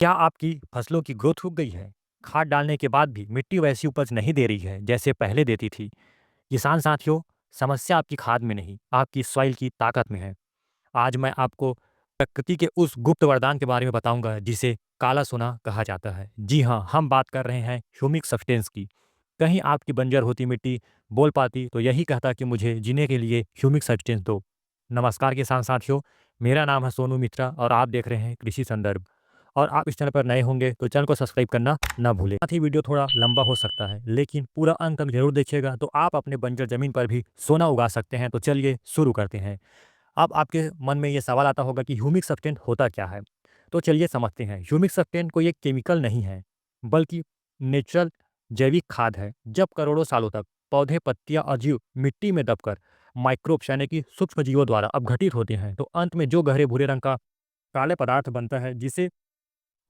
क्या आपकी फसलों की ग्रोथ रुक गई है? खाद डालने के बाद भी मिट्टी वैसी उपज नहीं दे रही है जैसे पहले देती थी? किसान साथियों, समस्या आपकी खाद में नहीं, आपकी सॉइल की ताकत में है। आज मैं आपको प्रकृति के उस गुप्त वरदान के बारे में बताऊंगा जिसे काला सोना कहा जाता है। जी हाँ, हम बात कर रहे हैं ह्यूमिक सब्सटेंस की। कहीं आपकी बंजर होती मिट्टी बोल पाती तो यही कहता कि मुझे जीने के लिए ह्यूमिक सब्सटेंस दो। नमस्कार किसान साथियों, मेरा नाम है सोनू मित्रा और आप देख रहे हैं कृषि संदर्भ। और आप इस चैनल पर नए होंगे तो चैनल को सब्सक्राइब करना ना भूलें। साथ ही वीडियो थोड़ा लंबा हो सकता है लेकिन पूरा अंत तक जरूर देखिएगा तो आप अपने बंजर जमीन पर भी सोना उगा सकते हैं। तो चलिए शुरू करते हैं। अब आपके मन में ये सवाल आता होगा कि ह्यूमिक सब्सटेंस होता क्या है? तो चलिए समझते हैं। ह्यूमिक सब्सटेंस कोई एक केमिकल नहीं है, बल्कि नेचुरल जैविक खाद है। जब करोड़ों सालों तक पौधे, पत्तियां और जीव मिट्टी में दबकर माइक्रोब्स यानी कि सूक्ष्म जीवों द्वारा अपघटित होते हैं, तो अंत में जो गहरे भूरे रंग का काले पदार्थ बनता है, जिसे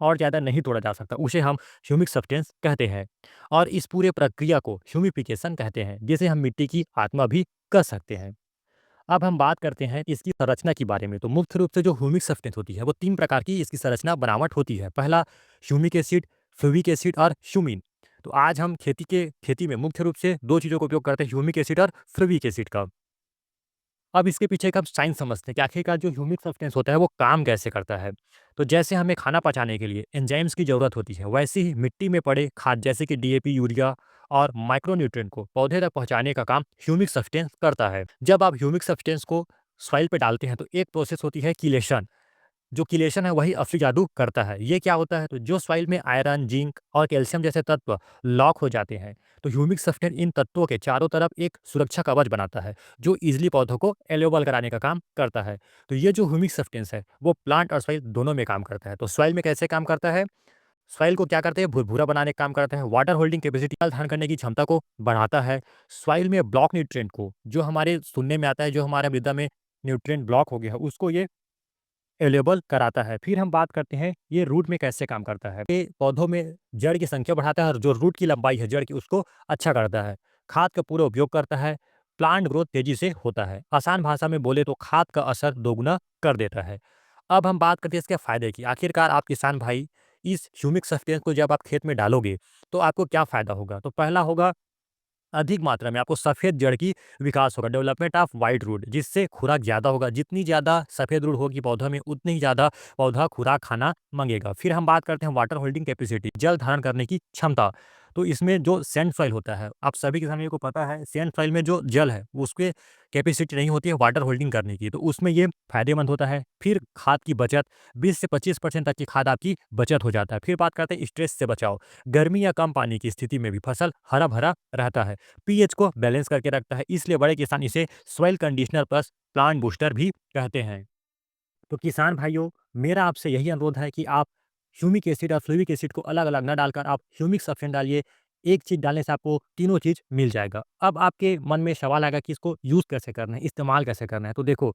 और ज़्यादा नहीं तोड़ा जा सकता, उसे हम ह्यूमिक सब्सटेंस कहते हैं। और इस पूरे प्रक्रिया को ह्यूमिफिकेशन कहते हैं, जिसे हम मिट्टी की आत्मा भी कह सकते हैं। अब हम बात करते हैं इसकी संरचना के बारे में। तो मुख्य रूप से जो ह्यूमिक सब्सटेंस होती है वो 3 प्रकार की इसकी संरचना बनावट होती है। पहला ह्यूमिक एसिड, फ्यूविक एसिड और ह्यूमिन। तो आज हम खेती में मुख्य रूप से 2 चीज़ों का उपयोग करते हैं, ह्यूमिक एसिड और फ्यूविक एसिड का। अब इसके पीछे एक हम साइंस समझते हैं कि आखिरकार जो ह्यूमिक सब्सटेंस होता है वो काम कैसे करता है। तो जैसे हमें खाना पचाने के लिए एंजाइम्स की ज़रूरत होती है, वैसे ही मिट्टी में पड़े खाद जैसे कि डीएपी, यूरिया और माइक्रोन्यूट्रिएंट को पौधे तक पहुंचाने का काम ह्यूमिक सब्सटेंस करता है। जब आप ह्यूमिक सब्सटेंस को सॉइल पे डालते हैं तो एक प्रोसेस होती है किलेशन। जो किलेशन है वही असली जादू करता है। ये क्या होता है, तो जो सॉइल में आयरन, जिंक और कैल्शियम जैसे तत्व लॉक हो जाते हैं, तो ह्यूमिक सब्सटेंस इन तत्वों के चारों तरफ एक सुरक्षा कवच बनाता है, जो इजीली पौधों को एलेबल कराने का काम करता है। तो ये जो ह्यूमिक सब्सटेंस है वो प्लांट और सॉइल दोनों में काम करता है। तो सॉइल में कैसे काम करता है? सॉइल को क्या करते हैं, भुरभुरा बनाने का काम करता है, वाटर होल्डिंग कैपेसिटी जल धारण करने की क्षमता को बढ़ाता है। सॉइल में ब्लॉक न्यूट्रिएंट को, जो हमारे सुनने में आता है, जो हमारे मृदा में न्यूट्रिएंट ब्लॉक हो गया है, उसको ये अवेलेबल कराता है। फिर हम बात करते हैं ये रूट में कैसे काम करता है। ये पौधों में जड़ की संख्या बढ़ाता है और जो रूट की लंबाई है जड़ की उसको अच्छा करता है। खाद का पूरा उपयोग करता है, प्लांट ग्रोथ तेजी से होता है। आसान भाषा में बोले तो खाद का असर दोगुना कर देता है। अब हम बात करते हैं इसके फायदे की। आखिरकार आप किसान भाई इस ह्यूमिक सब्सटेंस को जब आप खेत में डालोगे तो आपको क्या फायदा होगा? तो पहला होगा अधिक मात्रा में आपको सफ़ेद जड़ की विकास होगा, डेवलपमेंट ऑफ वाइट रूट, जिससे खुराक ज़्यादा होगा। जितनी ज़्यादा सफ़ेद रूट होगी पौधों में उतनी ही ज़्यादा पौधा खुराक खाना मांगेगा। फिर हम बात करते हैं वाटर होल्डिंग कैपेसिटी, जल धारण करने की क्षमता। तो इसमें जो सैंड सॉइल होता है, आप सभी किसानों को पता है, सैंड सॉइल में जो जल है उसके कैपेसिटी नहीं होती है वाटर होल्डिंग करने की, तो उसमें ये फायदेमंद होता है। फिर खाद की बचत, 20 से 25% तक की खाद आपकी बचत हो जाता है। फिर बात करते हैं स्ट्रेस से बचाव, गर्मी या कम पानी की स्थिति में भी फसल हरा भरा रहता है, पीएच को बैलेंस करके रखता है। इसलिए बड़े किसान इसे soil conditioner plus plant booster भी कहते हैं। तो किसान भाइयों, मेरा आपसे यही अनुरोध है कि आप ह्यूमिक एसिड और फ्लूविक एसिड को अलग-अलग ना डालकर आप ह्यूमिक सब्सटेंस डालिए। एक चीज़ डालने से आपको तीनों चीज़ मिल जाएगा। अब आपके मन में सवाल आएगा कि इसको यूज़ कैसे करना है, इस्तेमाल कैसे करना है? तो देखो,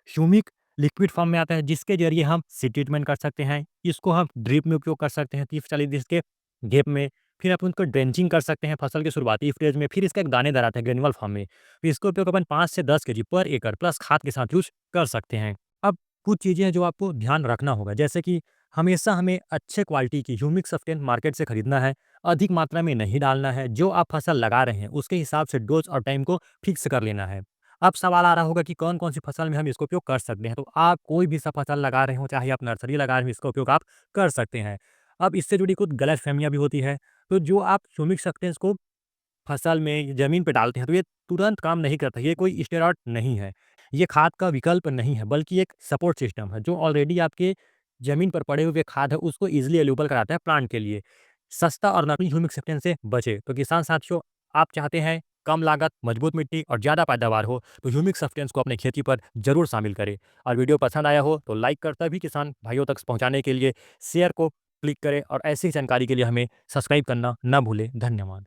ह्यूमिक लिक्विड फॉर्म में आता है जिसके ज़रिए हम सीड ट्रीटमेंट कर सकते हैं। इसको हम ड्रिप में उपयोग कर सकते हैं 30-40 दिन के गैप में। फिर अपन उसको ड्रेंचिंग कर सकते हैं फसल के शुरुआती स्टेज में। फिर इसका एक दानेदार आता है ग्रेन्युअल फॉर्म में। फिर इसका उपयोग अपन 5 से 10 केजी पर एकड़ प्लस खाद के साथ यूज़ कर सकते हैं। अब कुछ चीज़ें हैं जो आपको ध्यान रखना होगा, जैसे कि हमेशा हमें अच्छे क्वालिटी की ह्यूमिक सब्सटेंस मार्केट से खरीदना है, अधिक मात्रा में नहीं डालना है। जो आप फसल लगा रहे हैं उसके हिसाब से डोज और टाइम को फिक्स कर लेना है। अब सवाल आ रहा होगा कि कौन-कौन सी फसल में हम इसका उपयोग कर सकते हैं, तो आप कोई भी सा फसल लगा रहे हो, चाहे आप नर्सरी लगा रहे हो, इसका उपयोग आप कर सकते हैं। अब इससे जुड़ी कुछ गलतफ़हमियाँ भी होती है, तो जो आप ह्यूमिक सब्सटेंस को फसल में, ज़मीन पे डालते हैं तो ये तुरंत काम नहीं करता, ये कोई स्टेरॉइड नहीं है। ये खाद का विकल्प नहीं है बल्कि एक सपोर्ट सिस्टम है जो ऑलरेडी आपके ज़मीन पर पड़े हुए खाद है उसको ईज़िली अवेलेबल कराता है प्लांट के लिए। सस्ता और नकली ह्यूमिक सब्सटेंस से बचें। तो किसान साथियों, आप चाहते हैं कम लागत, मजबूत मिट्टी और ज़्यादा पैदावार हो तो ह्यूमिक सब्सटेंस को अपनी खेती पर ज़रूर शामिल करें। और वीडियो पसंद आया हो तो लाइक कर, सभी किसान भाइयों तक पहुँचाने के लिए शेयर को क्लिक करें और ऐसी ही जानकारी के लिए हमें सब्सक्राइब करना ना भूलें। धन्यवाद।